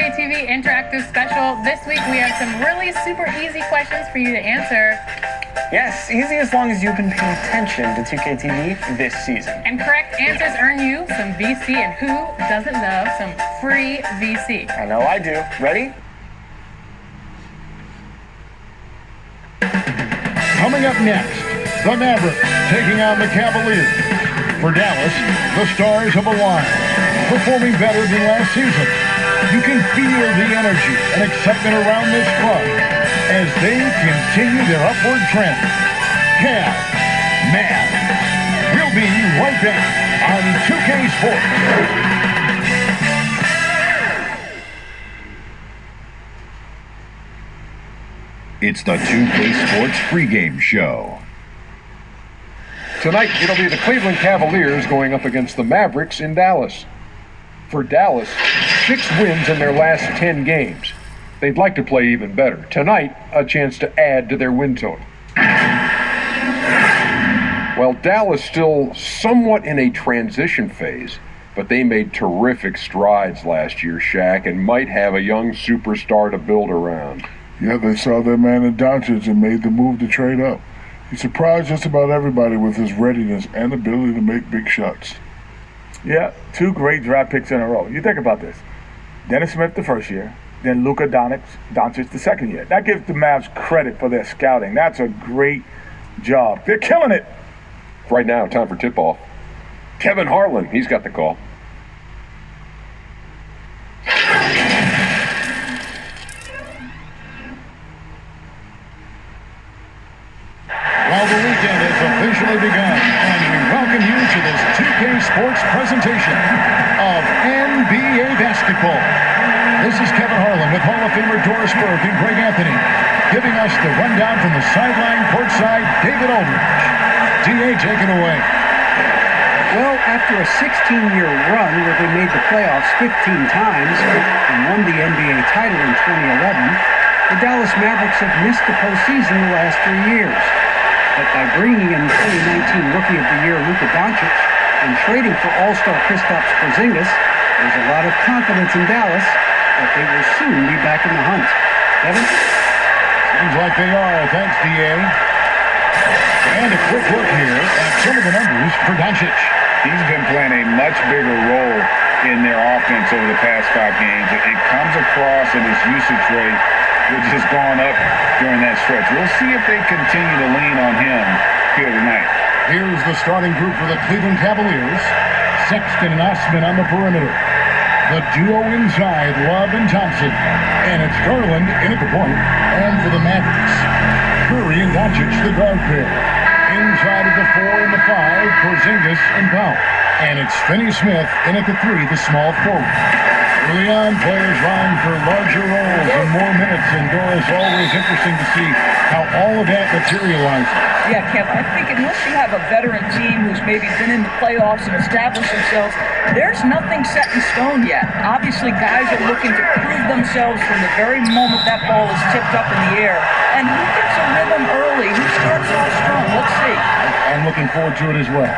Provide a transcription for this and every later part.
2KTV Interactive Special. This week we have some really super easy questions for you to answer. Yes, easy as long as you've been paying attention to 2KTV this season. And correct answers earn you some VC, and who doesn't love some free VC? I know I do. Ready? Coming up next, the Mavericks taking on the Cavaliers. For Dallas, the Stars have aligned, performing better than last season. You can feel the energy and excitement around this club as they continue their upward trend. Cav, Mav, we'll be right back on 2K Sports. It's the 2K Sports pregame show. Tonight, it'll be the Cleveland Cavaliers going up against the Mavericks in Dallas. For Dallas, 6 wins in their last 10 games. They'd like to play even better. Tonight, a chance to add to their win total. Well, Dallas still somewhat in a transition phase, but they made terrific strides last year, Shaq, and might have a young superstar to build around. Yeah, they saw their man in Doncic and made the move to trade up. He surprised just about everybody with his readiness and ability to make big shots. Yeah, 2 great draft picks in a row. You think about this. Dennis Smith the first year, then Luka Doncic the second year. That gives the Mavs credit for their scouting. That's a great job. They're killing it. Right now, time for tip-off. Kevin Harlan, he's got the call. Well, the weekend has officially begun, and we welcome you to this 2K Sports presentation of NBA basketball. This is Kevin Harlan with Hall of Famer Doris Burke and Greg Anthony, giving us the rundown from the sideline courtside, David Aldridge. DA, take it away. Well, after a 16-year run where they made the playoffs 15 times and won the NBA title in 2011, the Dallas Mavericks have missed the postseason the last 3 years. But by bringing in 2019 Rookie of the Year Luka Doncic and trading for All-Star Kristaps Porzingis, there's a lot of confidence in Dallas that they will soon be back in the hunt. Kevin? Seems like they are. Thanks, DA. And a quick look here at some of the numbers for Doncic. He's been playing a much bigger role in their offense over the past 5 games. It comes across in his usage rate, which has gone up during that stretch. We'll see if they continue to lean on him here tonight. Here's the starting group for the Cleveland Cavaliers. Sexton and Osman on the perimeter. The duo inside, Love and Thompson. And it's Garland in at the point. And for the Mavericks, Curry and Doncic, the guard pair. Inside at the 4 and the 5, Porzingis and Powell. And it's Finney-Smith in at the 3, the small forward. Early on, players vying for larger roles and more minutes, and Doris, always interesting to see how all of that materializes. Yeah, Kev, I think unless you have a veteran team who's maybe been in the playoffs and established themselves, there's nothing set in stone yet. Obviously, guys are looking to prove themselves from the very moment that ball is tipped up in the air. And who gets a rhythm early? Who starts off strong? Let's see. I'm looking forward to it as well.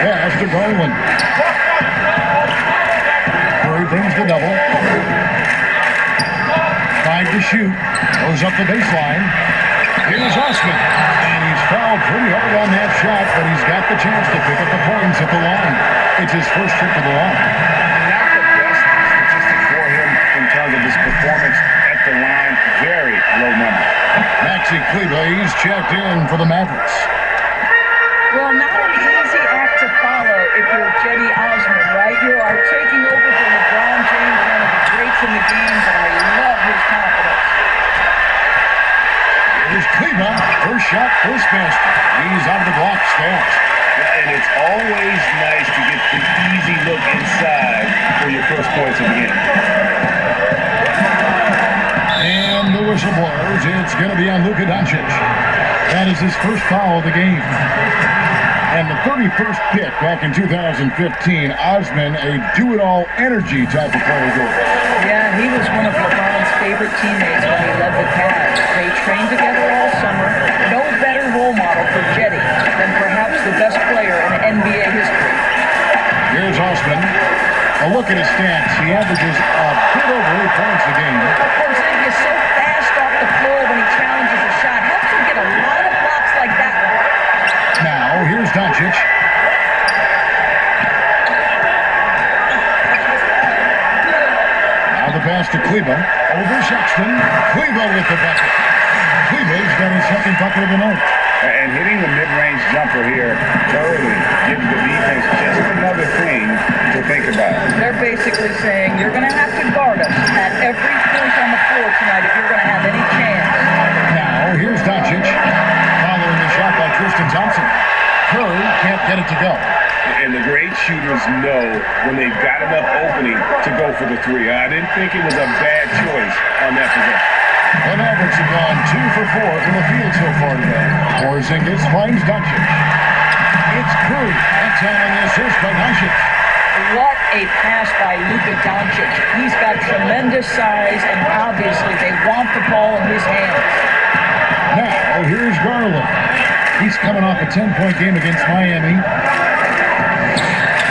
Pass to Garland. Curry brings the double. 5 to shoot. Goes up the baseline. Here's Osman. And he's fouled pretty hard on that shot, but he's got the chance to pick up the points at the line. It's his first trip to the line. Not the best statistic for him in terms of his performance at the line. Very low number. Maxi Kleber, he's checked in for the Mavericks. Well, not an easy act to follow if you're Cedi Osman, right? You are taking over for LeBron James, one of the greats in the game, but I love his confidence. Here's Kleber, first shot, first basket. He's out of the block, fast. And it's always nice to get the easy look inside for your first points of the game. And the whistle blows. It's going to be on Luka Doncic. That is his first foul of the game. And the 31st pick back in 2015, Osman, a do-it-all energy type of player. Yeah, he was one of LeBron's favorite teammates when he led the Cavs. They trained together all summer. No better role model for Cedi than perhaps the best player in NBA history. Here's Osman. A look look at his stats. He averages a bit over 8 points a game. Porzingis is so fast off the floor when he challenges a shot. Helps him get a lot of blocks like that. Now, here's Doncic. Now the pass to Kleba. Over Sexton. Kleba with the bucket. Kleba's got his second bucket of the night. And hitting the mid-range jumper here thoroughly gives the defense just another thing to think about. They're basically saying you're going to have to guard us at every point on the floor tonight if you're going to have any chance. Now, here's Doncic. Following the shot by Tristan Thompson. Curry can't get it to go. And the great shooters know when they've got enough opening to go for the three. I didn't think it was a bad choice on that possession. The Mavericks have gone 2 for 4 from the field so far today. Porzingis finds Doncic. It's Curry. That's on the assist by Doncic. What a pass by Luka Doncic. He's got tremendous size, and obviously they want the ball in his hands. Now, here's Garland. He's coming off a 10-point game against Miami.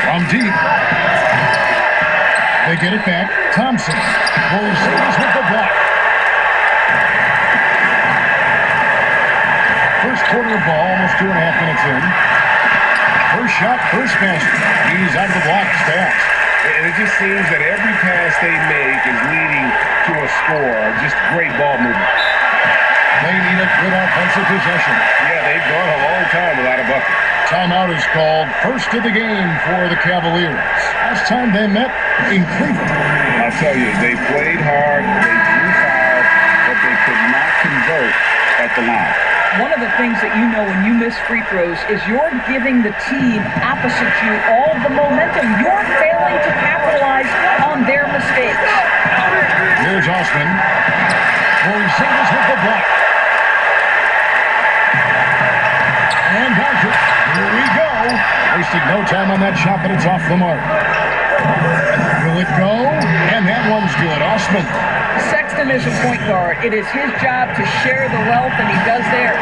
From deep. They get it back. Thompson. Porzingis with the block. First quarter of ball, almost 2.5 minutes in. First shot, first basket. He's out of the blocks fast. And it just seems that every pass they make is leading to a score. Just great ball movement. They need a good offensive possession. Yeah, they've gone a long time without a bucket. Timeout is called. First of the game for the Cavaliers. Last time they met in Cleveland. I'll tell you, they played hard, they drew foul, but they could not convert at the line. One of the things that you know when you miss free throws is you're giving the team opposite you all the momentum. You're failing to capitalize on their mistakes. Here's Osman. Porzingis with the block. And Doncic. Here we go. Wasting no time on that shot, but it's off the mark. Will it go? And that one's good. Osman. Sexton is a point guard. It is his job to share the wealth, and he does theirs.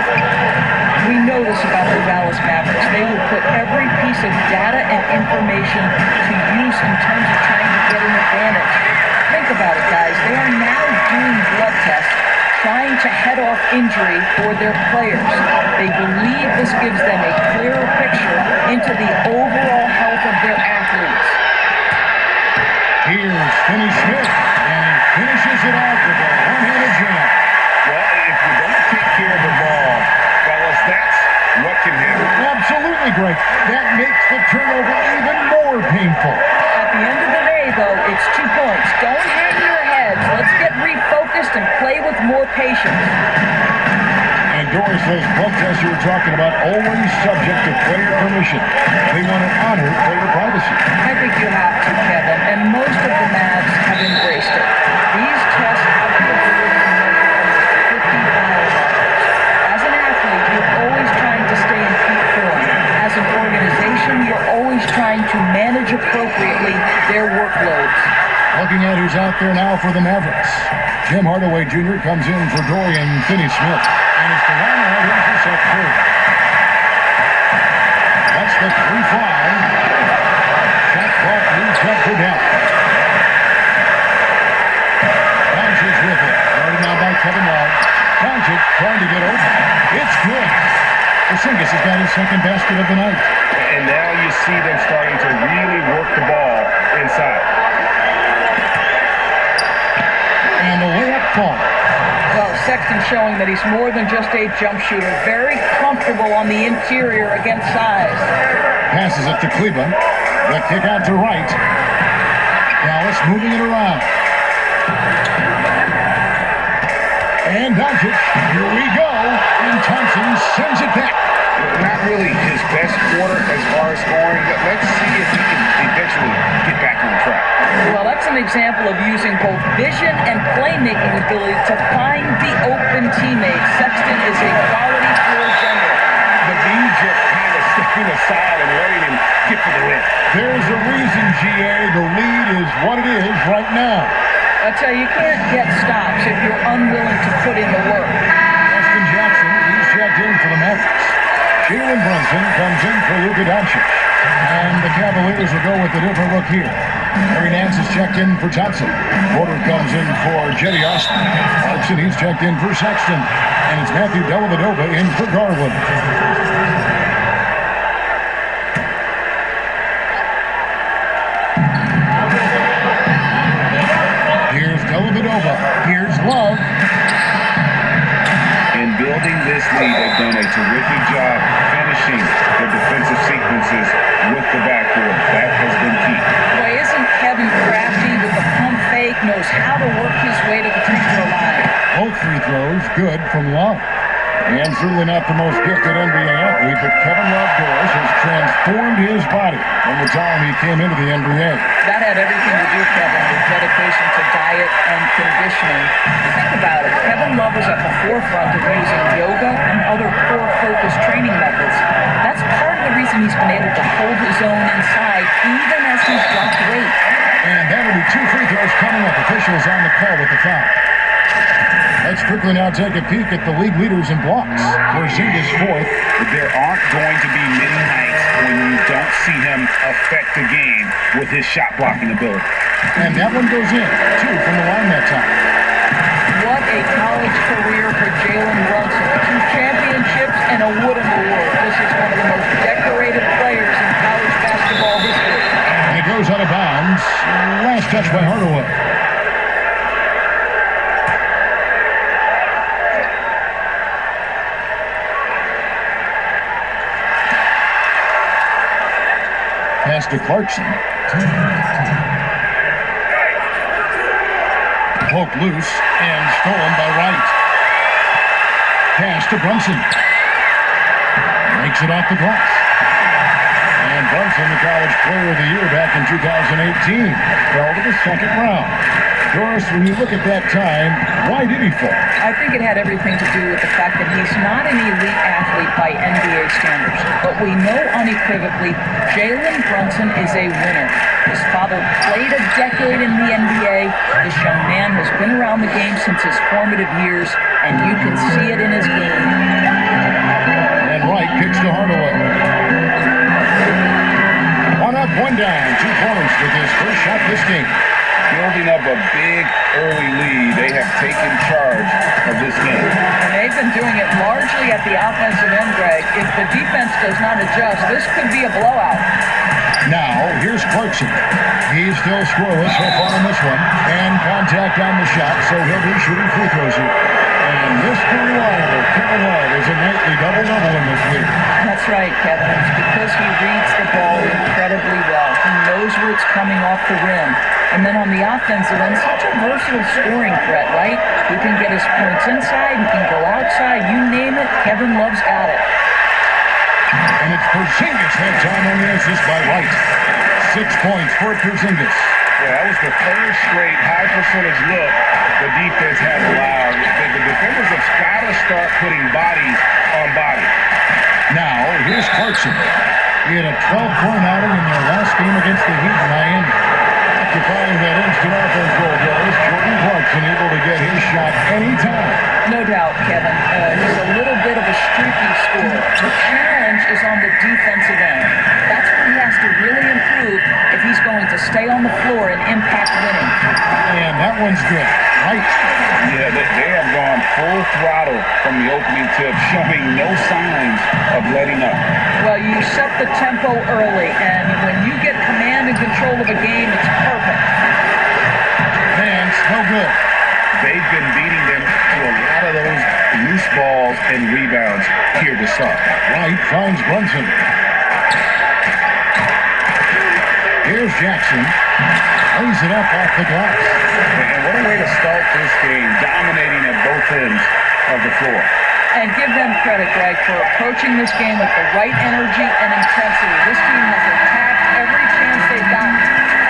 We know this about the Dallas Mavericks. They will put every piece of data and information to use in terms of trying to get an advantage. Think about it, guys. They are now doing blood tests, trying to head off injury for their players. They believe this gives them a clearer picture into the overall health of their athletes. Here's Finney Smith, and he finishes it off with a one-handed jam. Well, if you don't take care of the ball, fellas, that's what can happen. Absolutely great. That makes the turnover even more painful. At the end of the day, though, it's 2 points. Don't hang your heads. Let's get refocused and play with more patience. And Doris, those blood tests you were talking about, always subject to player permission. They want to honor player privacy. I think you have to, Kevin, and most of the Mavs have embraced it. These tests have the ability to measure almost 50 biomarkers. As an athlete, you're always trying to stay in peak form. As an organization, you're always trying to manage appropriately their workloads. Looking at who's out there now for the Mavericks. Jim Hardaway Jr. comes in for Dorian Finney-Smith. And it's the one out here for Seth Curry. That's the 3-5. Shot clock moves up for down. Doncic with it. Guarded now by Kevin Love. Doncic trying to get over. It's good. Porzingis has got his second basket of the night. And now you see them starting to really work the ball inside. And the layup falls. Well, Sexton showing that he's more than just a jump shooter. Very comfortable on the interior against size. Passes it to Kleba. The kick out to right. Dallas moving it around. And Doncic. Here we go. And Thompson sends it back. Not really his best quarter as far as scoring, but let's see if he can eventually get back on track. Well, that's an example of using both vision and playmaking ability to find the open teammates. Sexton is a quality floor general. But he's just kind of stepping aside and letting him get to the rim. There's a reason, GA. The lead is what it is right now. I tell you, you can't get stops if you're unwilling to put in the work. Justin Jackson, he's checked in for the Mavericks. Jalen Brunson comes in for Luka Doncic. And the Cavaliers will go with a different look here. Harry Nance is checked in for Thompson. Porter comes in for Jetty Austin. Clarkson, he's checked in for Sexton. And it's Matthew Dellavedova in for Garland. Here's Dellavedova. Here's Love. In building this lead, they've done a terrific job finishing the defensive sequences with the backboard. That has been key. Boy, isn't Kevin crafty with the pump fake, knows how to work his way to the free throw line. Both free throws good from Love. And certainly not the most gifted NBA athlete, but Kevin Love Doris has transformed his body from the time he came into the NBA. That had everything to do, Kevin, with dedication to diet and conditioning. Think about it. Kevin Love was at the forefront of using yoga and other core-focused training methods. That's part of the reason he's been able to hold his own inside, even as he's dropped weight. And that'll be 2 free throws coming up. Officials on the call with the foul. Let's quickly now take a peek at the league leaders in blocks. Porzingis fourth. There aren't going to be many nights when you don't see him affect the game with his shot blocking ability. And that one goes in. 2 from the line that time. What a college career for Jalen Brunson. 2 championships and a Wooden Award. This is one of the most decorated players in college basketball history. And it goes out of bounds. Last touch by Hardaway. Pass to Clarkson. Poked loose and stolen by Wright. Pass to Brunson. Makes it off the glass. And Brunson, the College Player of the Year back in 2018, fell to the second round. Doris, when you look at that time, why did he fall? I think it had everything to do with the fact that he's not an elite athlete by NBA standards. But we know unequivocally Jalen Brunson is a winner. His father played a decade in the NBA. This young man has been around the game since his formative years, and you can see it in his game. And Wright kicks to Hardaway. 1 up, 1 down. 2 points with his first shot this game. Building up a big early lead, they have taken charge of this game. And they've been doing it largely at the offensive end, Greg. If the defense does not adjust, this could be a blowout. Now, here's Clarkson. He's still scoreless so far on this one. And contact on the shot, so he'll be shooting free throws here. And this reliable Kevin Love is a nightly double-double in this league. That's right, Kevin. It's because he reads the ball incredibly well. He knows where it's coming off the rim. And then on the offensive end, such a versatile scoring threat, right? He can get his points inside, he can go outside, you name it, Kevin Love's got it. And it's Porzingis that time on the assist by Wright. 6 points for Porzingis. Yeah, that was the third straight high percentage look the defense has allowed. The defenders have got to start putting bodies on bodies. Now, here's Clarkson. He had a 12-point outing in their last game against the Heat in Miami. Occupying that instant offense goal, Doris, Jordan Clarkson able to get his shot anytime. No doubt, Kevin. He's a little bit of a streaky scorer. The challenge is on the defensive end. That's where he has to really improve if he's going to stay on the floor and impact winning. And that one's good. Right. Yeah, they have gone full throttle from the opening tip, showing no signs of letting up. Well, you set the tempo early, and when you get command and control of a game, it's perfect. Vance, no good. They've been beating them to a lot of those loose balls and rebounds here to start. Wright finds Brunson. Here's Jackson. Lays it up off the glass. And what a way to start this game, dominating at both ends of the floor. And give them credit, Greg, for approaching this game with the right energy and intensity. This team has attacked every chance they've gotten.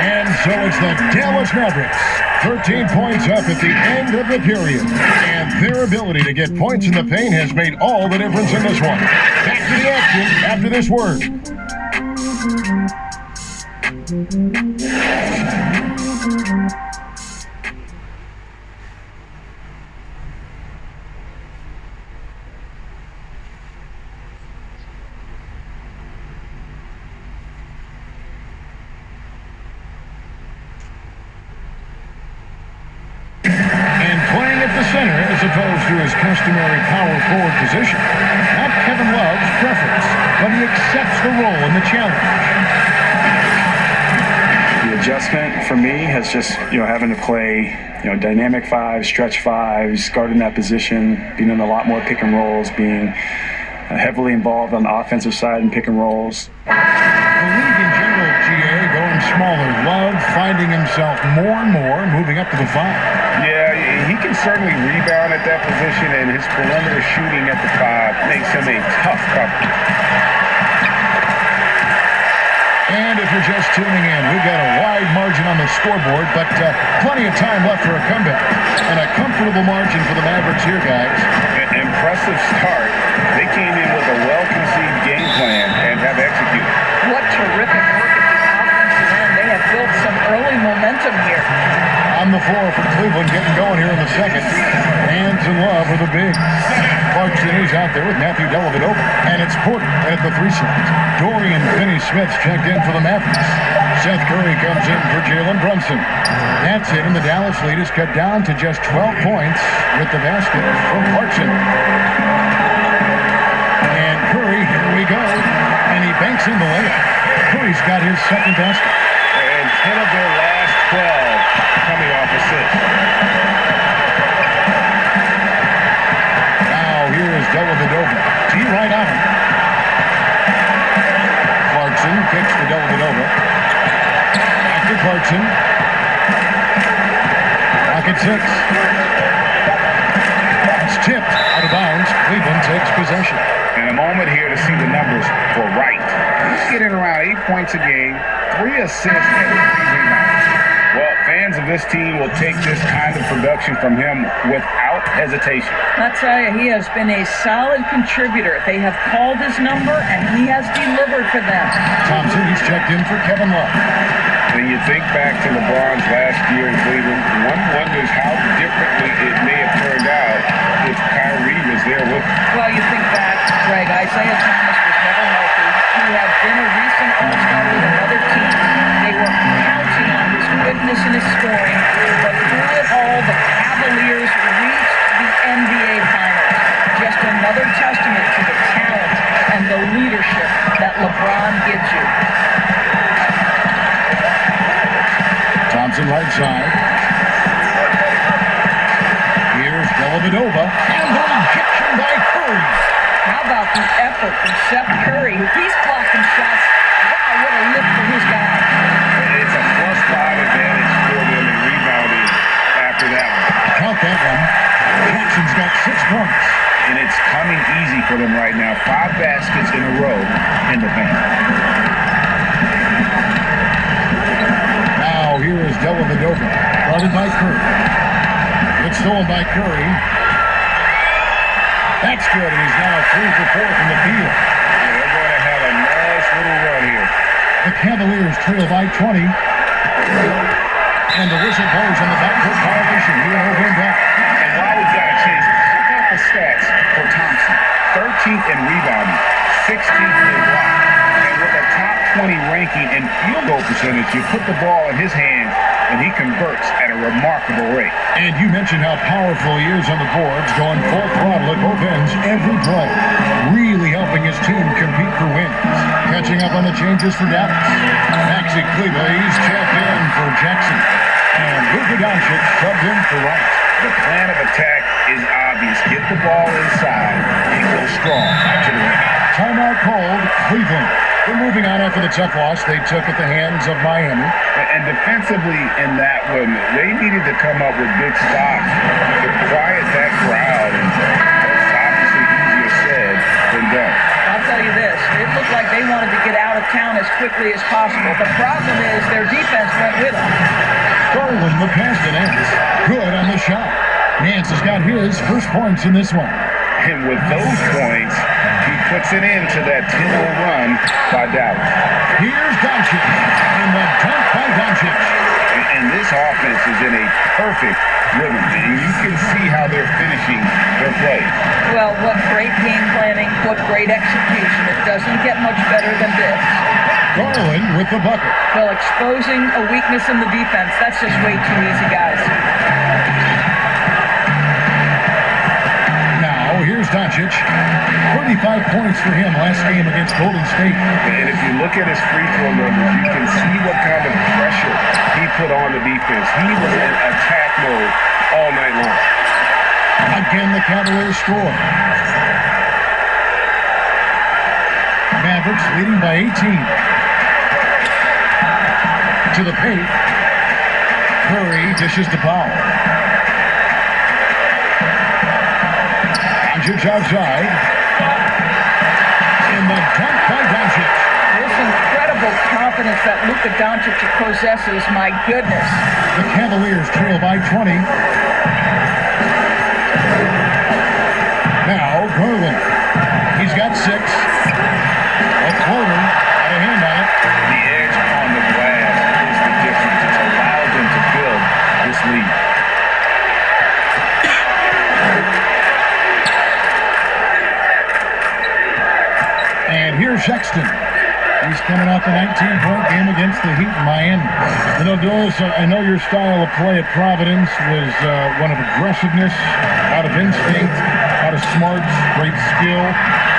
And so it's the Dallas Mavericks. 13 points up at the end of the period. And their ability to get points in the paint has made all the difference in this one. Back to the action after this word. center as opposed to his customary power forward position. Not Kevin Love's preference, but he accepts the role in the challenge. The adjustment for me has just, having to play, dynamic fives, stretch fives, guarding that position, being in a lot more pick and rolls, being heavily involved on the offensive side in pick and rolls. The league in general, GA, going smaller. Love finding himself more and more moving up to the 5. Yeah, he can certainly rebound at that position, and his perimeter shooting at the 5 makes him a tough coverage. And if you're just tuning in, we've got a wide margin on the scoreboard, but plenty of time left for a comeback. And a comfortable margin for the Mavericks here, guys. Impressive start. They came in with a well-conceived game plan and have executed. What terrific work at the offensive end. They have built some early momentum here. On the floor for Cleveland, getting going here in the second. Hands in love with the bigs. Clarkson is out there with Matthew Dellavedova. And it's Porter at the 3 slot. Dorian Finney-Smith's checked in for the Mavericks. Seth Curry comes in for Jalen Brunson. That's it, and the Dallas lead is cut down to just 12 points with the basket from Clarkson. And Curry, here we go. And he banks in the layup. Curry's got his second basket. And 10 of their last 12 coming off assists. Now here is Dellavedova. Tee right on him. Clarkson kicks to Dellavedova. Back to Clarkson. Pocket 6. It's tipped out of bounds. Cleveland takes possession. And a moment here to see the numbers for Wright. He's getting around 8 points a game, 3 assists, and 3 rebounds. Well, fans of this team will take this kind of production from him without hesitation. I tell you, he has been a solid contributor. They have called his number, and he has delivered for them. Thompson, he's checked in for Kevin Love. When you think back to LeBron's last year in Cleveland, one wonders how differently it may have turned out if Kyrie was there with him. Well, you think back, Greg, Isaiah Thomas was never healthy. He had been a recent All-Star with another team. They were counting on his quickness and his scoring, but through it all, the Cavaliers reached the NBA Finals. Just another testament to the talent and the leadership that LeBron gives you. Thompson right side. Here's Dellavedova. And the rejection by Curry. How about the effort from Seth Curry? He's blocking shots. Wow, what a lift for his guys. It's a +5 advantage for them in rebounding after that one. Count that one. Jackson's got 6 points. And it's coming easy for them right now. 5 baskets in a row in the paint. Now here is Dellavedova. Guarded by Curry. It's stolen by Curry. That's good, and he's now 3 for 4 from the field. Yeah, they're going to have a nice little run here. The Cavaliers trail by 20. And the whistle blows on the backcourt violation. He went over and back. And while we've got a chance, check out the stats for Thompson. 13th in rebounding, 16th in block. And with a top 20 ranking in field goal percentage, you put the ball in his hands, and he converts at a remarkable rate. And you mentioned how powerful he is on the boards, going full throttle at both ends every play. Really helping his team compete for wins. Catching up on the changes for Dallas. Maxi Kleber, he's checked in for Jackson. And Luka Doncic subbed in for Wright. The plan of attack is obvious. Get the ball inside and go strong to the rim. Timeout called, Cleveland. They're moving on after the tough loss they took at the hands of Miami. And defensively in that one, they needed to come up with big stops to quiet that crowd. And it's obviously easier said than done. I'll tell you this, it looked like they wanted to get out of town as quickly as possible. The problem is their defense went with them. Garland, the pass to Nance. Good on the shot. Nance has got his first points in this one. And with those points, he puts it into that 10-0 run by Dallas. Here's Doncic, and the dunk by Doncic. And this offense is in a perfect rhythm. And you can see how they're finishing their plays. Well, what great game planning, what great execution. It doesn't get much better than this. Garland with the bucket. Well, exposing a weakness in the defense, that's just way too easy, guys. Doncic. 35 points for him last game against Golden State. And if you look at his free throw numbers, you can see what kind of pressure he put on the defense. He was in attack mode all night long. Again, the Cavaliers score. Mavericks leading by 18. To the paint. Curry dishes to Powell. Doncic outside. In the dunk by Doncic. This incredible confidence that Luka Doncic possesses, my goodness. The Cavaliers trail by 20. Now, Garland. He's got 6. A quarter. Got a hand on it. The edge on the glass is the difference. It's allowed them to build this lead. And here's Sexton. He's coming off a 19-point game against the Heat in Miami. You know, Doris, I know your style of play at Providence was one of aggressiveness, out of instinct, out of smarts, great skill.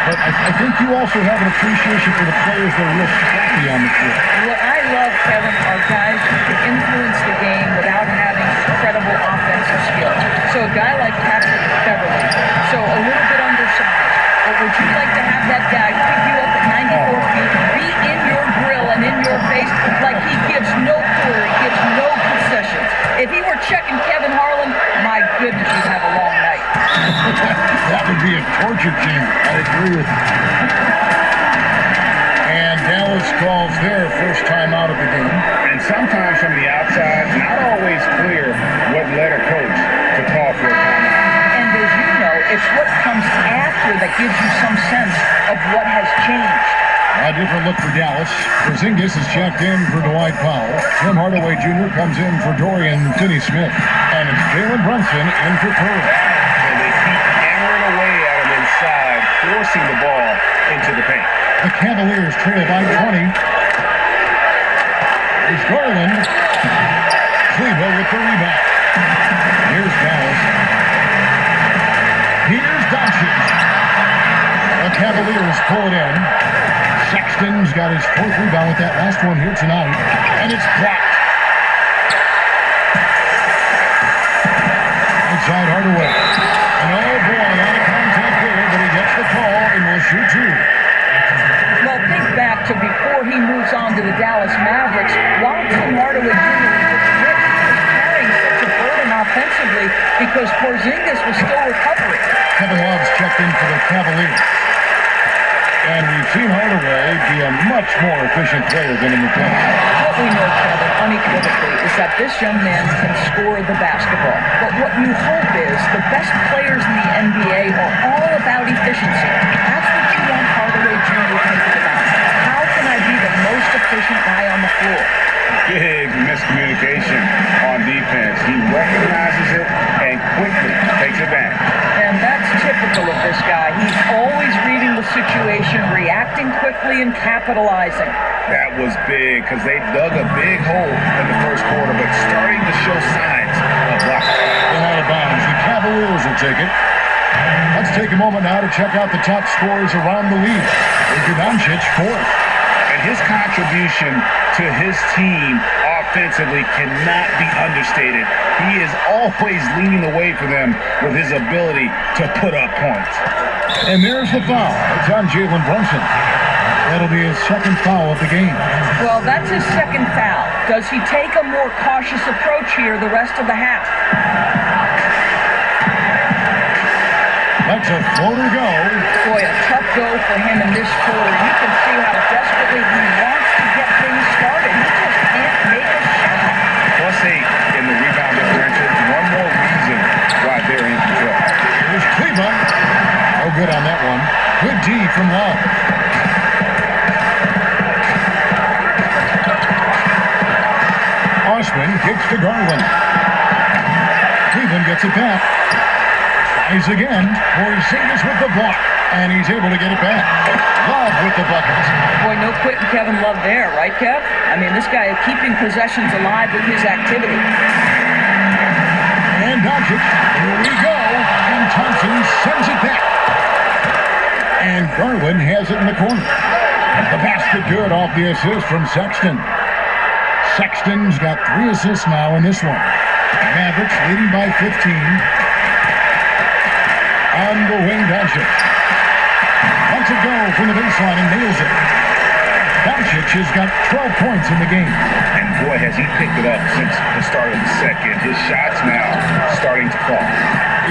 But I think you also have an appreciation for the players that are real scrappy on the floor. What I love, Kevin, are guys who can influence the game without having incredible offensive skill. So a guy like Patrick Beverly, so a little bit undersized. But would you like to have that guy pick you up at 94 feet, be in your grill and in your face like he gives no quarter, he gives no concessions? If he were checking Kevin Harlan, my goodness, you'd have a long night. That would be a torture chamber. I agree with you. And Dallas calls their first time out of the game. And sometimes from the outside, not always clear what led a coach to call for a timeout. And as you know, it's what comes after that gives you some sense of what has changed. A different look for Dallas. Porzingis is checked in for Dwight Powell. Tim Hardaway Jr. comes in for Dorian Finney-Smith. And it's Jalen Brunson in for Curry. And they keep hammering away at him inside, forcing the ball into the paint. The Cavaliers trail by 20. Here's Garland. Cleveland with the rebound. Here's Dallas. Here's Doncic. The Cavaliers pull it in. Sexton's got his 4th rebound with that last one here tonight. And it's blocked. Inside Hardaway. And oh boy, a lot of contact there, but he gets the call and will shoot 2. Well, think back to before he moves on to the Dallas Mavericks. While Tim Hardaway Jr. was carrying such a burden offensively because Porzingis was still recovering. Kevin Love's checked in for the Cavaliers. And we've seen Hardaway be a much more efficient player than in the past. What we know, Kevin, unequivocally, is that this young man can score the basketball. But what you hope is the best players in the NBA are all about efficiency. That's what you want Hardaway Jr. thinking about. How can I be the most efficient guy on the floor? Big miscommunication on defense. He recognizes it and quickly takes it back. And that's typical of this guy. He's always reading the situation, reacting quickly, and capitalizing. That was big because they dug a big hole in the first quarter, but starting to show signs of blocking. And out of bounds. The Cavaliers will take it. Let's take a moment now to check out the top scorers around the league. Luka Doncic, 4th. And his contribution to his team offensively cannot be understated. He is always leading the way for them with his ability to put up points. And there's the foul. It's on Jalen Brunson. That'll be his 2nd foul of the game. Well, that's his 2nd foul. Does he take a more cautious approach here the rest of the half? Let's a floater go. Boy, a tough go for him in this quarter. You can see how desperately he wants to get things started. He just can't make a shot. +8 in the rebound differential. One more reason why they're in control. Here's Cleveland. No good on that one. Good D from Love. Osman kicks to Garland. Cleveland gets it back. Tries again. Porzingis with the block. And he's able to get it back. Love with the bucket. Boy, no quitting Kevin Love there, right, Kev? I mean, this guy is keeping possessions alive with his activity. And Doncic. Here we go. And Thompson sends it back. And Garland has it in the corner. The basket good off the assist from Sexton. Sexton's got 3 assists now in this one. Mavericks leading by 15. On the wing, Doncic. Lets it go from the baseline and nails it. Doncic has got 12 points in the game. And boy, has he picked it up since the start of the second. His shots now starting to fall.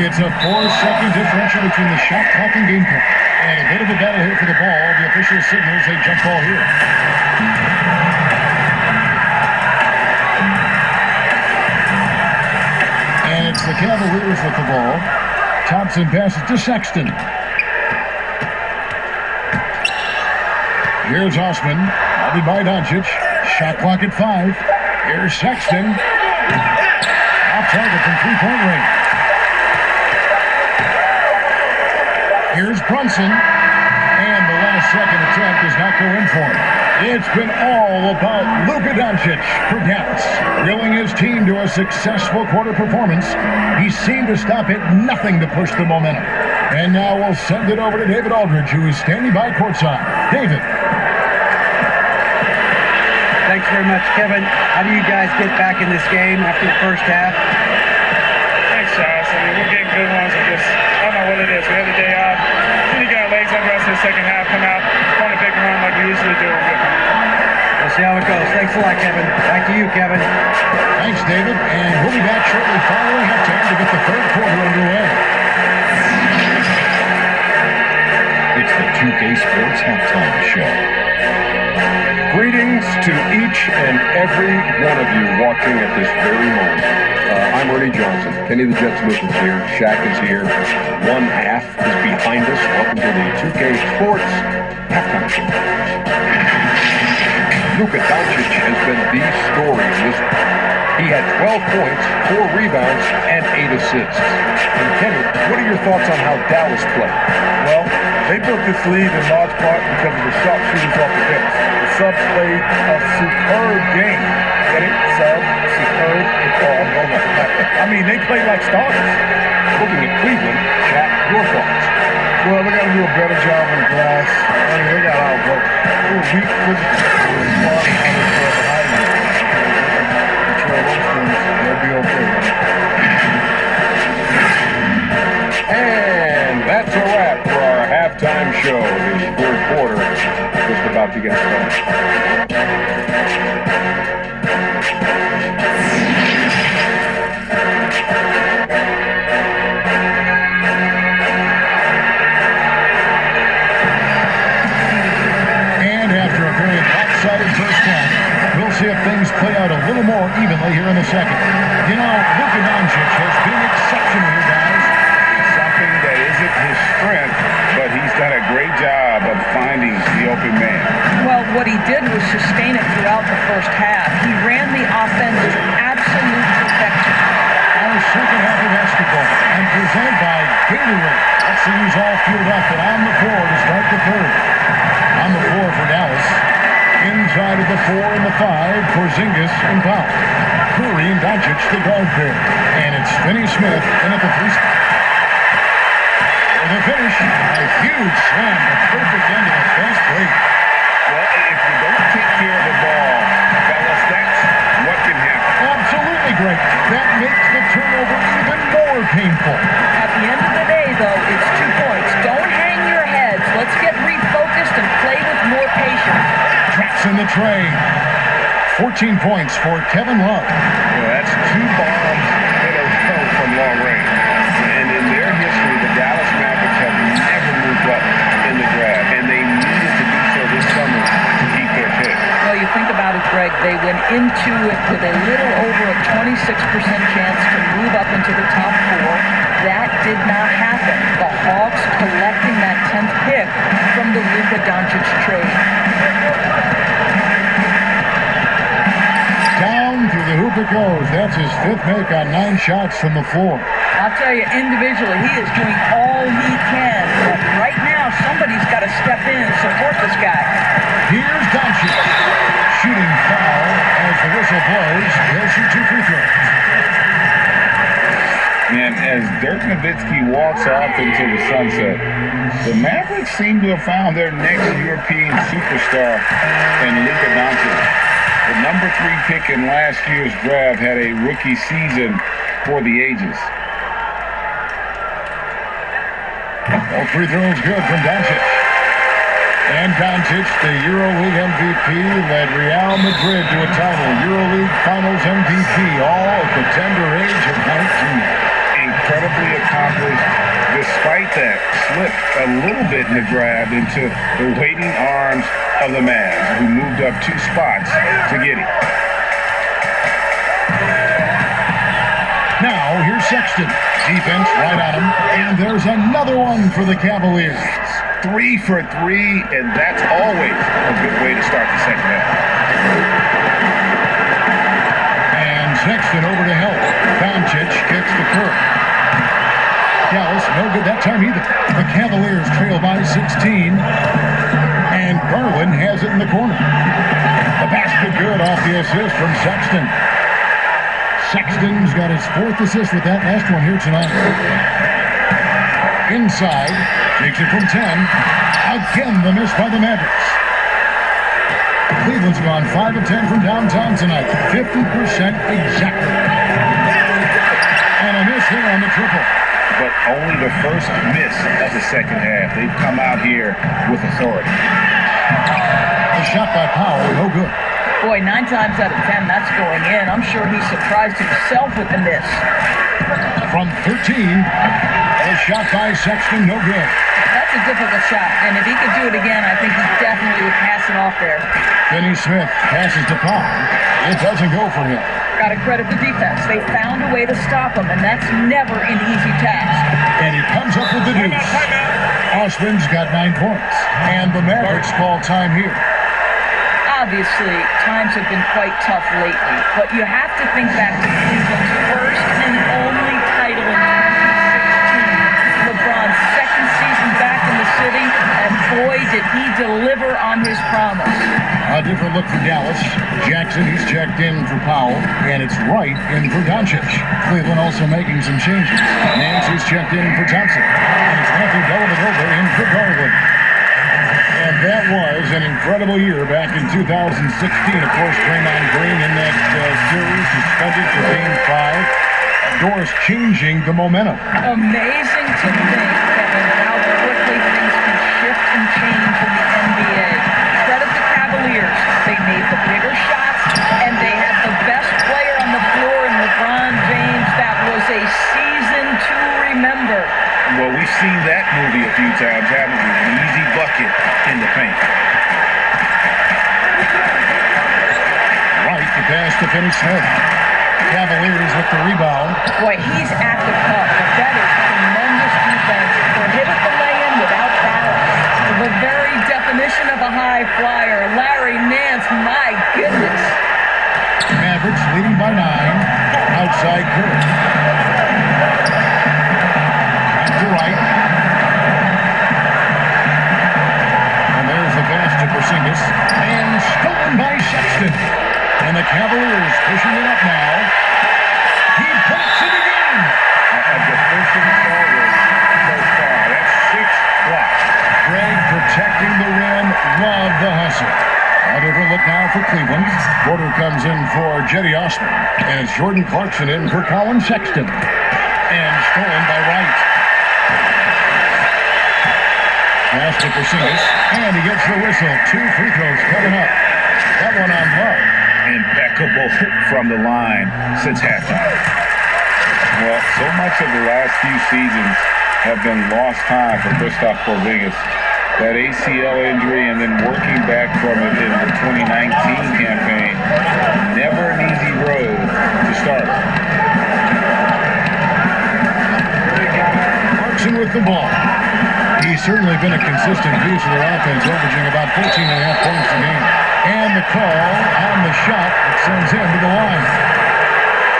It's a 4-second differential between the shot clock and game clock. And a bit of a battle here for the ball. The official signals a jump ball here. And it's the Cavaliers with the ball. Thompson passes to Sexton. Here's Osman, guarded by Doncic. Shot clock at 5. Here's Sexton. Off target from three-point range. Here's Brunson. And the last second attempt does not go in for him. It's been all about Luka Doncic for Dallas. Willing his team to a successful quarter performance. He seemed to stop at nothing to push the momentum. And now we'll send it over to David Aldridge, who is standing by courtside. David. Thanks very much, Kevin. How do you guys get back in this game after the first half? Thanks, Josh. I mean, we're getting good ones. I don't know what it is. We had the day off. Then you got legs under us in the second half. Come out, on a big run like we usually do. We'll see how it goes. Thanks a lot, Kevin. Back to you, Kevin. Thanks, David. And we'll be back shortly following halftime to get the third quarter underway. It's the 2K Sports Halftime Show. Greetings to each and every one of you watching at this very moment. I'm Ernie Johnson. Kenny the Jet Smith is here. Shaq is here. One half is behind us. Welcome to the 2K Sports Halftime Show. Luka Doncic has been the story in this one. He had 12 points, 4 rebounds, and 8 assists. And Kenny, what are your thoughts on how Dallas played? Well, they built this lead in large part because of the sharpshooters off the bench. The subs played a superb game. Get it? Sub, superb, I mean, they played like starters. Looking at Cleveland, Jack, your thoughts? Well, they got to do a better job on the glass. I mean, they got outworked. They were weak physically. They were smart on how they play behind them. Control those things, they'll be okay. And that's a wrap for our halftime show. The third quarter just about to get started. First half. We'll see if things play out a little more evenly here in the second. You know, Luka Doncic has been exceptional here, guys. Something that isn't his strength, but he's done a great job of finding the open man. Well, what he did was sustain it throughout the first half. He ran the offense to absolute perfection. Our second half of basketball, and presented by Gatorade. Let's see who's all fueled up and on the floor to start the third. On the floor for Dallas. Inside of the 4 and the 5, Porzingis and Powell. Curry and Doncic, the guard pair. And it's Finney Smith in at the 3 spot. For the finish, a huge slam, the perfect end of the fast break. Well, if you don't take care of the ball, fellas, that's what can happen. Absolutely great. That makes the turnover even more painful. At the end of the day, though, it's 2 points. Don't hang your heads. Let's get refocused and play with more patience. Traps in the tray. 14 points for Kevin Love. Well, that's 2 bombs in a row from long range. And in their history, the Dallas Mavericks have never moved up in the draft, and they needed to do so this summer to keep their pick. Well, you think about it, Greg, they went into it with a little over a 26% chance to move up into the top 4. That did not happen. The Hawks collecting that 10th pick from the Luka Doncic trade. Down through the hoop it goes. That's his 5th make on 9 shots from the floor. I'll tell you, individually, he is doing all he can. But right now, somebody's got to step in and support this guy. Here's Doncic. Shooting foul as the whistle blows. He'll shoot 2 free throws. And as Dirk Nowitzki walks off into the sunset, the Mavericks seem to have found their next European superstar in Luka Doncic. The number 3 pick in last year's draft had a rookie season for the ages. All free throws good from Doncic. And Doncic, the EuroLeague MVP, led Real Madrid to a title. EuroLeague Finals MVP, all at the tender age of 19. Incredibly accomplished. Despite that, slipped a little bit in the draft into the waiting arms of the Mavs, who moved up 2 spots to get him. Now, here's Sexton. Defense right on him. And there's another one for the Cavaliers. 3 for 3, and that's always a good way to start the second half. And Sexton over to help. Doncic kicks the curve. Dallas, no good that time either. The Cavaliers trail by 16. And Garland has it in the corner. The basket good off the assist from Sexton. Sexton's got his 4th assist with that last one here tonight. Inside, takes it from 10. Again, the miss by the Mavericks. Cleveland's gone 5 of 10 from downtown tonight. 50% exactly. And a miss here on the triple. But only the first miss of the second half. They've come out here with authority. The shot by Powell, no good. Boy, 9 times out of 10, that's going in. I'm sure he surprised himself with the miss. From 13, a shot by Sexton, no good. That's a difficult shot, and if he could do it again, I think he definitely would pass it off there. Finney Smith passes to Powell. It doesn't go for him. Got to credit the defense. They found a way to stop him, and that's never an easy task. And he comes up with the deuce. Osman's got 9 points, and the Mavericks call time here. Obviously, times have been quite tough lately, but you have to think back to Cleveland's first and only title in 2016. LeBron's second season back in the city, and boy, did he deliver on his promise. A different look for Dallas. Jackson, he's checked in for Powell, and it's Wright in for Doncic. Cleveland also making some changes. Nancy's checked in for Thompson, and it's Matthew Dellavedova in for Garland. And that was an incredible year back in 2016. Of course, Draymond Green in that series suspended for Game 5. Doors changing the momentum. Amazing to think, Kevin, how quickly things can shift and change in the NBA. Credit the Cavaliers. They made the bigger shots, and they had the best player on the floor in LeBron James. That was a season to remember. Well, we've seen that movie a few times, haven't we? An easy bucket in the paint. Right to pass to Finney Smith. Cavaliers with the rebound. Boy, he's at the cup, but that is tremendous defense. Prohibit the lay-in without balance. The very definition of a high flyer. Larry Nance, my goodness. Mavericks leading by 9. Outside curve. Right. And there's the pass to Porzingis. And stolen by Sexton. And the Cavaliers pushing it up now. He puts it again. A defensive forward so far. That's 6 blocks. Greg protecting the rim. Love the hustle. A different look now for Cleveland. Porter comes in for Jetty Osman. And it's Jordan Clarkson in for Colin Sexton. And stolen by Wright. Pass to Porzingis, and he gets the whistle. 2 free throws coming up. That one on Love. Impeccable from the line since halftime. Well, so much of the last few seasons have been lost time for Kristaps Porzingis. That ACL injury and then working back from it in the 2019 campaign. Never an easy road to start. Clarkson with the ball. He's certainly been a consistent piece of their offense, averaging about 14.5 points a game. And the call on the shot that sends him to the line.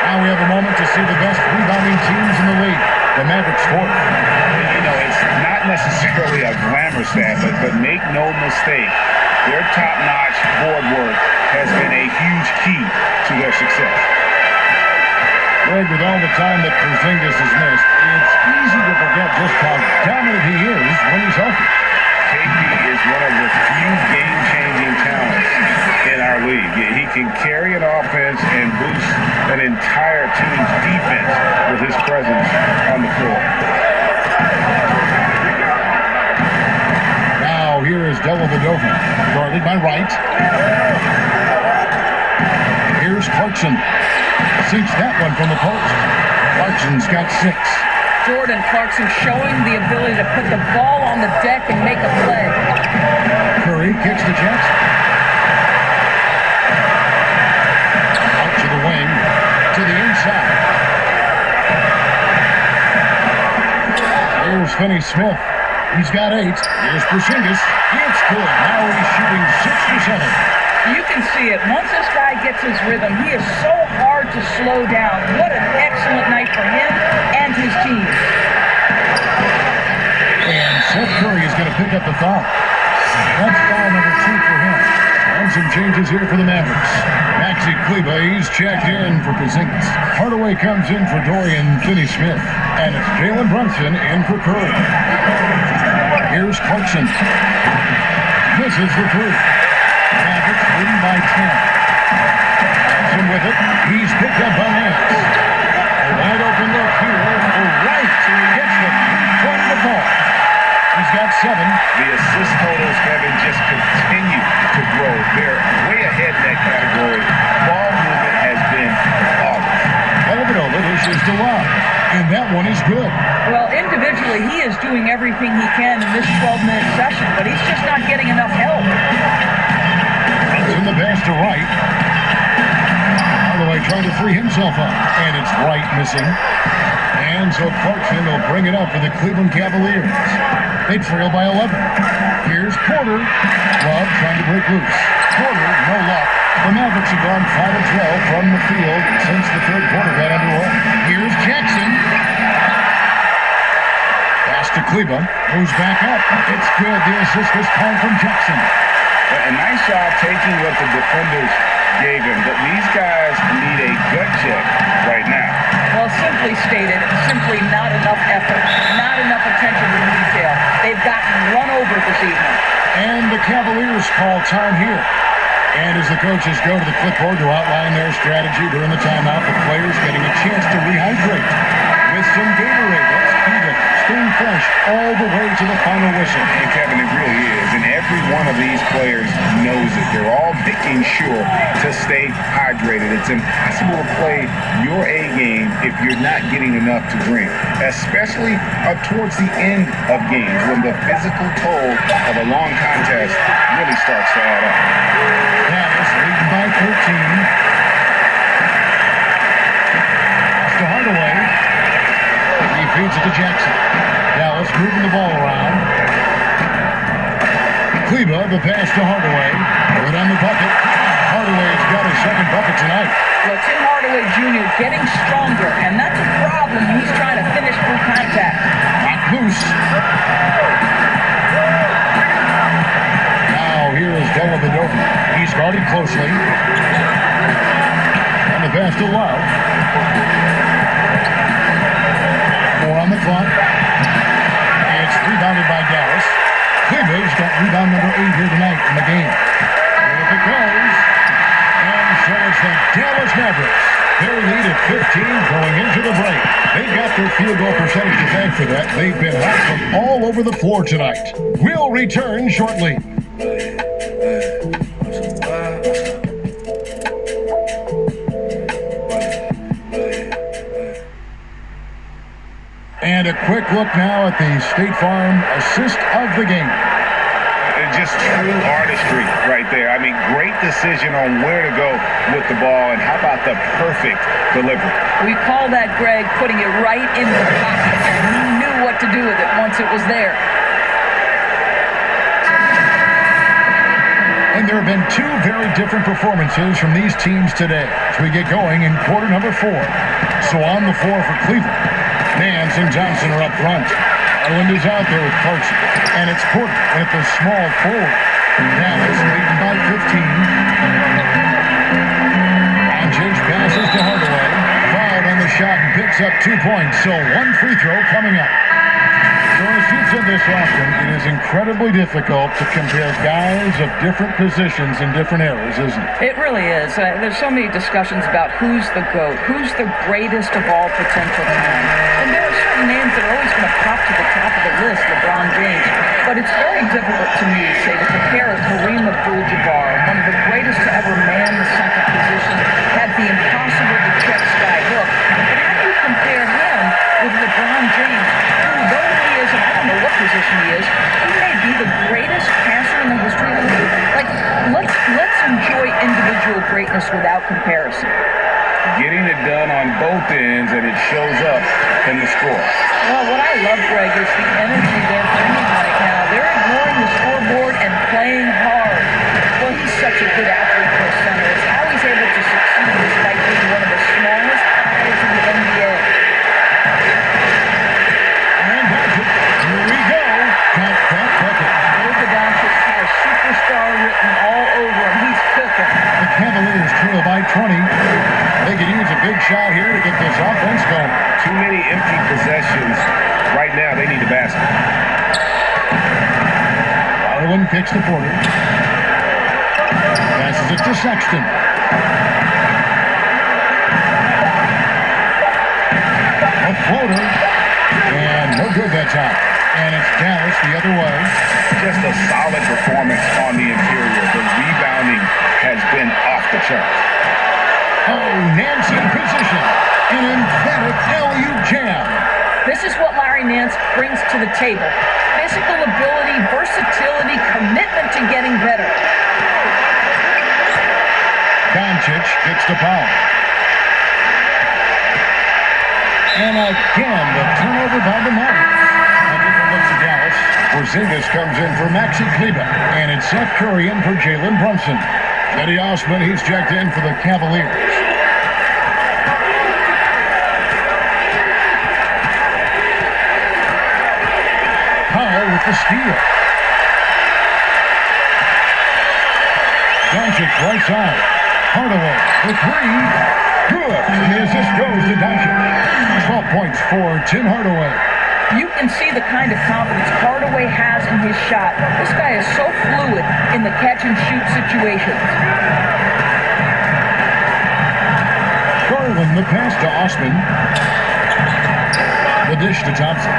Now we have a moment to see the best rebounding teams in the league. The Mavericks 4th. You know, it's not necessarily a glamour stat, but make no mistake, their top-notch board work has been a huge key to their success. Greg, with all the time that Porzingis has missed, it's easy to forget just how dominant he is when he's healthy. KP is one of the few game-changing talents in our league. He can carry an offense and boost an entire team's defense with his presence on the floor. Now here is Dellavedova, guarded by Wright. Here's Clarkson. Sinks that one from the post. Clarkson's got 6. Jordan Clarkson showing the ability to put the ball on the deck and make a play. Curry kicks to Jackson. Out to the wing, to the inside. Here's Finney-Smith. He's got 8. Here's Porzingis. It's good. Now he's shooting 6 for 7. You can see it. Once this guy gets his rhythm, he is so hard to slow down. What an excellent night for him and his team. And Seth Curry is going to pick up the foul. That's foul number 2 for him. And some changes here for the Mavericks. Maxi Kleber, he's checked in for Porzingis. Hardaway comes in for Dorian Finney-Smith. And it's Jalen Brunson in for Curry. Here's Clarkson. Misses the 3. Mavericks leading by 10. Johnson with it. He's picked up by Nance. A wide open look here for Wright. And he gets the 3-point ball. He's got 7. The assist totals, Kevin, just continue to grow. They're way ahead in that category. Ball movement has been flawless. Dellavedova dishes to Love. And that one is good. Well, individually, he is doing everything he can in this 12-minute session, but he's just not getting enough help. In the pass to Wright. Hardaway trying to free himself up. And it's Wright missing. And so Clarkson will bring it up for the Cleveland Cavaliers. They trail by 11. Here's Porter. Love trying to break loose. Porter, no luck. The Mavericks have gone 5 of 12 from the field since the third quarter got underway. Here's Jackson. Pass to Kleber. Moves back up. It's good. The assist this time from Jackson. A nice job taking what the defenders gave him, but these guys need a gut check right now. Well, simply stated, simply not enough effort, not enough attention to detail. They've gotten run over this evening. And the Cavaliers call time here. And as the coaches go to the clipboard to outline their strategy during the timeout, the players getting a chance to rehydrate with some Gatorade. That's key to staying fresh all the way to the final whistle. And Kevin, it really is. And every one of these players knows it. They're all making sure to stay hydrated. It's impossible to play your A game if you're not getting enough to drink, especially towards the end of games when the physical toll of a long contest really starts to add up. Dallas leading by 13. Pass to Hardaway. He feeds it to Jackson. Dallas moving the ball around. Kleber, the pass to Hardaway. Right on the bucket. Hardaway's got his second bucket tonight. Well, Tim Hardaway Jr. getting stronger, and that's a problem when he's trying to finish through contact. Not loose. Now here is Dellavedova. He's guarded closely. And the pass to Love. 4 on the clock. It's rebounded by Dallas. Kleber's got rebound number 8 here tonight in the game. And if it goes, and so it's the Dallas Mavericks. Their lead at 15 going into the break. They've got their field goal percentage to thank for that. They've been hot from all over the floor tonight. We'll return shortly. And a quick look now at the State Farm assist of the game. Just true artistry right there. I mean, great decision on where to go with the ball, and how about the perfect delivery? We call that, Greg, putting it right in the pocket, and he knew what to do with it once it was there. And there have been 2 very different performances from these teams today as we get going in quarter number 4. So on the floor for Cleveland, Nance and Johnson are up front. Ireland is out there with Clarkson, and it's Porter at the small forward. Dallas leading by 15. And Chase passes to Hardaway. Fouled on the shot. picks up 2 points, so 1 free throw coming up. Jonas, you've said this often, it is incredibly difficult to compare guys of different positions in different eras, isn't it? It really is. There's so many discussions about who's the GOAT, who's the greatest of all potential time. And there are certain names that are always going to pop to the top of the list, LeBron James. But it's very difficult to me, say, to compare Kareem Abdul-Jabbar, one of the greatest to ever man the center position, had the impossible to check sky hook. But how do you compare him with LeBron James, who, though he is, and I don't know what position he is, he may be the greatest passer in the history of the league. Like, let's enjoy individual greatness without comparison. Getting it done on both ends, and it shows up in the score. Well, what I love, Greg, is the energy they're bringing right now. They're ignoring the scoreboard and playing hard. Well, he's such a good athlete for a center. It's how he's able to succeed despite being one of the smallest players in the NBA. And that's it. Here we go. Count that bucket. Luka Doncic has superstar written all over him. He's cooking. The Cavaliers trail by 20. They could use a big shot here to get this offense going. Too many empty possessions right now. They need a basket. Garland picks the Porter. Passes it to Sexton. A floater. And no good that time. And it's Dallas the other way. Just a solid performance on the interior. The rebounding has been off the charts. Oh, Nance in position. An emphatic LU jam. This is what Larry Nance brings to the table. Physical ability, versatility, commitment to getting better. Doncic gets the foul. And again, the turnover by the Mavericks. A different look for Dallas. Porzingis comes in for Maxi Kleber. And it's Seth Curry in for Jalen Brunson. Eddie Osman, he's checked in for the Cavaliers. Powell with the steal. Doncic right side. Hardaway with 3. Good. And the assist goes to Doncic. 12 points for Tim Hardaway. You can see the kind of confidence Hardaway has in his shot. This guy is so fluid in the catch-and-shoot situations. Garland the pass to Osman. The dish to Thompson.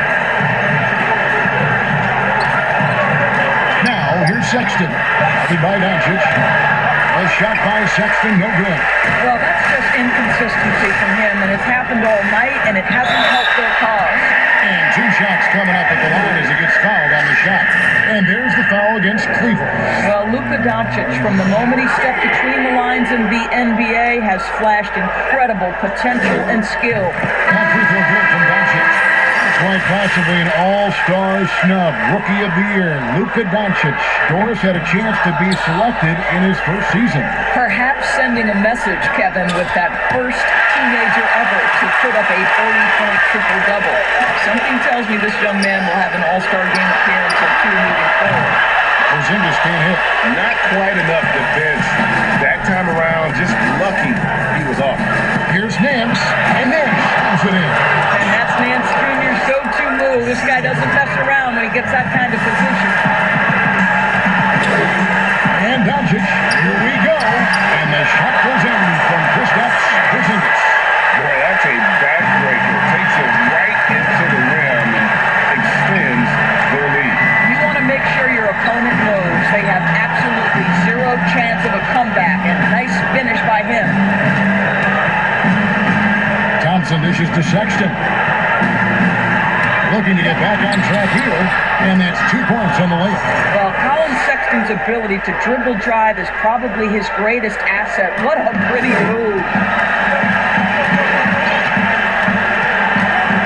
Now, here's Sexton. Copied by Doncic. A shot by Sexton, no good. Well, that's just inconsistency from him, and it's happened all night, and it hasn't helped their cause. And 2 shots coming up at the line as he gets fouled on the shot. And there's the foul against Cleveland. Well, Luka Doncic, from the moment he stepped between the lines in the NBA, has flashed incredible potential and skill. That free throw good from Doncic. Quite possibly an all-star snub. Rookie of the Year, Luka Doncic. Doris had a chance to be selected in his first season. Perhaps sending a message, Kevin, with that first teenager ever to put up a 30-point triple-double. Something tells me this young man will have an all-star game appearance or 2 moving forward. Porzingis can't hit. Not quite enough defense. That time around, just lucky he was off. Here's Nance, and Nance comes it in. And that's Nance Jr.'s go-to move. This guy doesn't mess around when he gets that kind of position. And Doncic, here we go. And the shot goes in from Kristaps Porzingis. Boy, that's a backbreaker. Takes it right into the rim and extends their lead. You want to make sure your opponent knows they have absolutely 0 chance of a comeback. And nice finish by him. Thompson dishes to Sexton. Looking to get back on track here, and that's 2 points on the layup. Well, Colin Sexton's ability to dribble drive is probably his greatest asset. What a pretty move.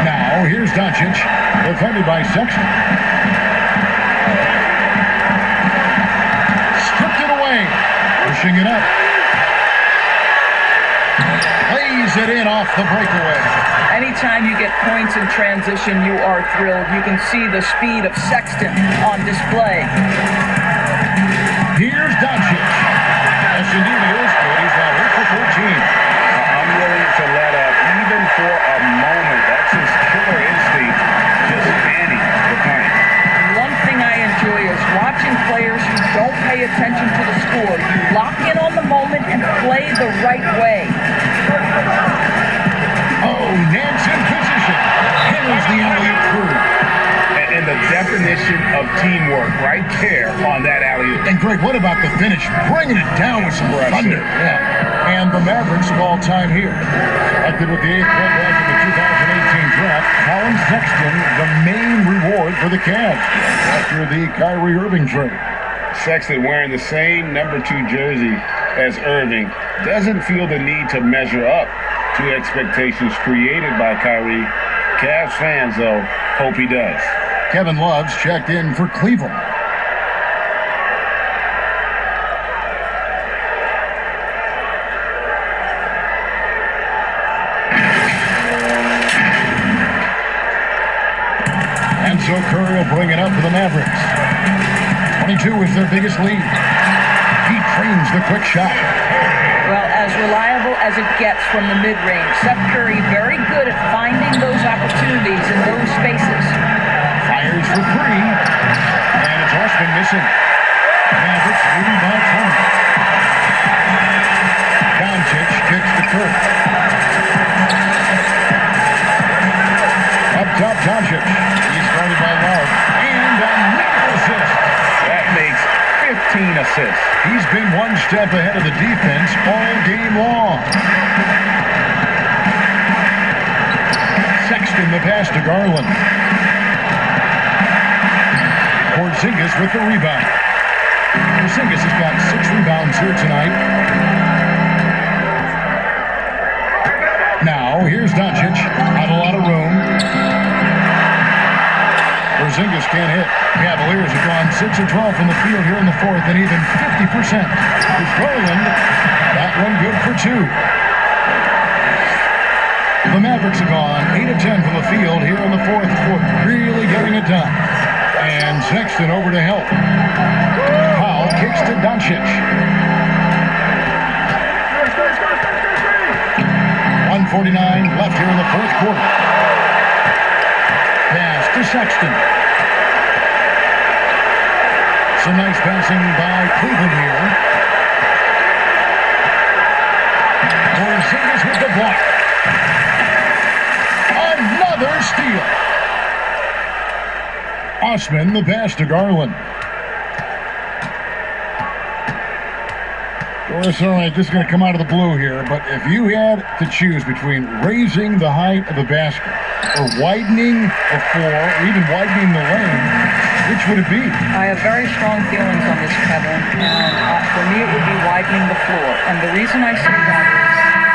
Now, here's Doncic, defended by Sexton. Stripped it away, pushing it up. Lays it in off the breakaway. Anytime you get points in transition, you are thrilled. You can see the speed of Sexton on display. Here's Doncic. Yes, indeed it is good. He's now 8 for 14. I'm willing to let up even for a moment time to the score. You lock in on the moment and play the right way. Oh, Nance in position. Here's the alley-oop through. And the definition of teamwork right there on that alley-oop. And Greg, what about the finish? Bringing it down with some thunder. Yeah. And the Mavericks of all time here. Selected with the 8th pick in the 2018 draft, Colin Sexton, the main reward for the Cavs after the Kyrie Irving trade. Sexton, wearing the same number 2 jersey as Irving, doesn't feel the need to measure up to expectations created by Kyrie. Cavs fans, though, hope he does. Kevin Love's checked in for Cleveland. And so Curry will bring it up for the Mavericks. 22 is their biggest lead. He trains the quick shot. Well, as reliable as it gets from the mid-range. Seth Curry very good at finding those opportunities in those spaces. Fires for 3. And it's Osman missing. Mavericks leading by 20. Doncic kicks to Curry. Up top, Doncic. He's guarded by Love. And another assist. That makes 15 assists. He's been one step ahead of the defense all game long. Sexton the pass to Garland. Porzingis with the rebound. Porzingis has got 6 rebounds here tonight. Now, here's Doncic. Not a lot of room. Porzingis can't hit. Cavaliers have gone 6 of 12 from the field here in the 4th, and even 50%. With Garland, that one good for 2. The Mavericks have gone 8 of 10 from the field here in the 4th quarter, really getting it done. And Sexton over to help. Powell kicks to Doncic. 1:49 left here in the 4th quarter. Pass to Sexton. Some nice passing by Cleveland here. Porzingis with the block. Another steal. Osman the pass to Garland. Doris, all right, this is going to come out of the blue here, but if you had to choose between raising the height of the basket or widening the floor, or even widening the lane, which would it be? I have very strong feelings on this, Kevin, and for me it would be widening the floor. And the reason I say that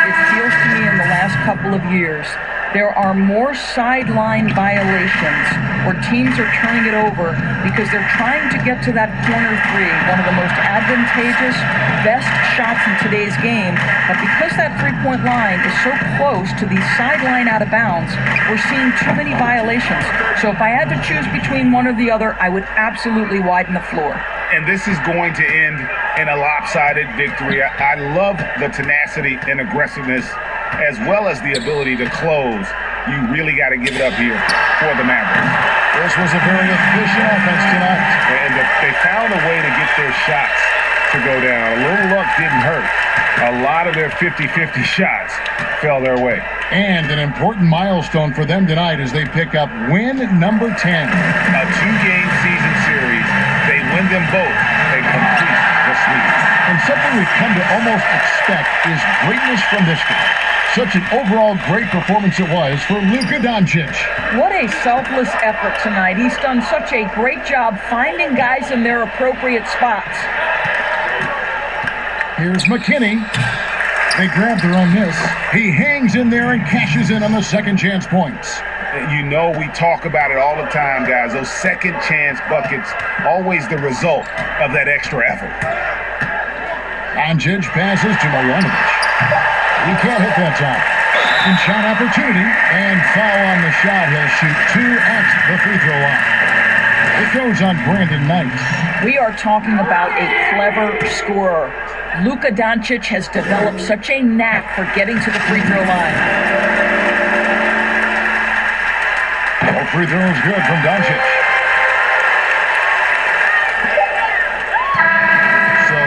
is it feels to me in the last couple of years there are more sideline violations where teams are turning it over because they're trying to get to that corner 3, one of the most advantageous, best shots in today's game. But because that three-point line is so close to the sideline out of bounds, we're seeing too many violations. So if I had to choose between one or the other, I would absolutely widen the floor. And this is going to end in a lopsided victory. I love the tenacity and aggressiveness as well as the ability to close. You really got to give it up here for the Mavericks. This was a very efficient offense tonight. And they found a way to get their shots to go down. A little luck didn't hurt. A lot of their 50-50 shots fell their way. And an important milestone for them tonight as they pick up win number 10. A 2-game season series. They win them both. They complete the sweep. And something we've come to almost expect is greatness from this game. Such an overall great performance it was for Luka Doncic. What a selfless effort tonight. He's done such a great job finding guys in their appropriate spots. Here's McKinney. They grab their own miss. He hangs in there and cashes in on the second chance points. You know, we talk about it all the time, guys. Those second chance buckets, always the result of that extra effort. Doncic passes to Marjanovic. He can't hit that time. And shot opportunity, and foul on the shot. He'll shoot 2 at the free throw line. It goes on Brandon Knight. We are talking about a clever scorer. Luka Doncic has developed such a knack for getting to the free throw line. All free throws good from Doncic. So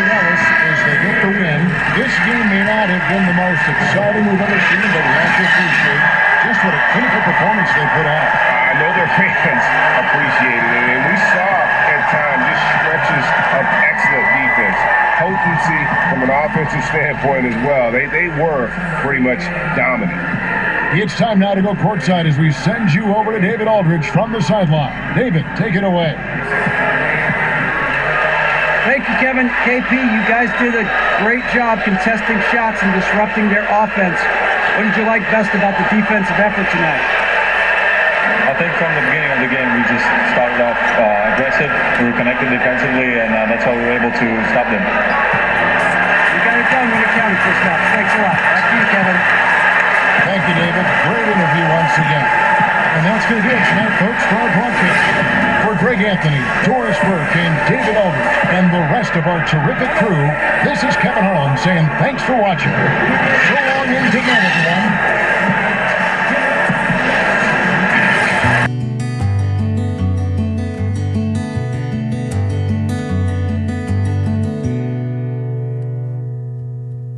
for Dallas as they get the win. This game may not have been the most exciting we've ever seen, but we have to appreciate just what a clinical performance they put out. I know their fans appreciated it, and we saw at times just stretches of excellent defense. Potency from an offensive standpoint as well. They were pretty much dominant. It's time now to go courtside as we send you over to David Aldridge from the sideline. David, take it away. Thank you, Kevin. KP, you guys did a great job contesting shots and disrupting their offense. What did you like best about the defensive effort tonight? I think from the beginning of the game, we just started off aggressive. We were connected defensively, and that's how we were able to stop them. You got it done when it counted for stops. Thanks a lot. Back to you, Kevin. Thank you, David. Great interview once again. And that's going to do it tonight, folks, for our broadcast. For Greg Anthony, Doris Burke, and David Aldridge, and the rest of our terrific crew, this is Kevin Harlan saying thanks for watching. So long and good night, everyone.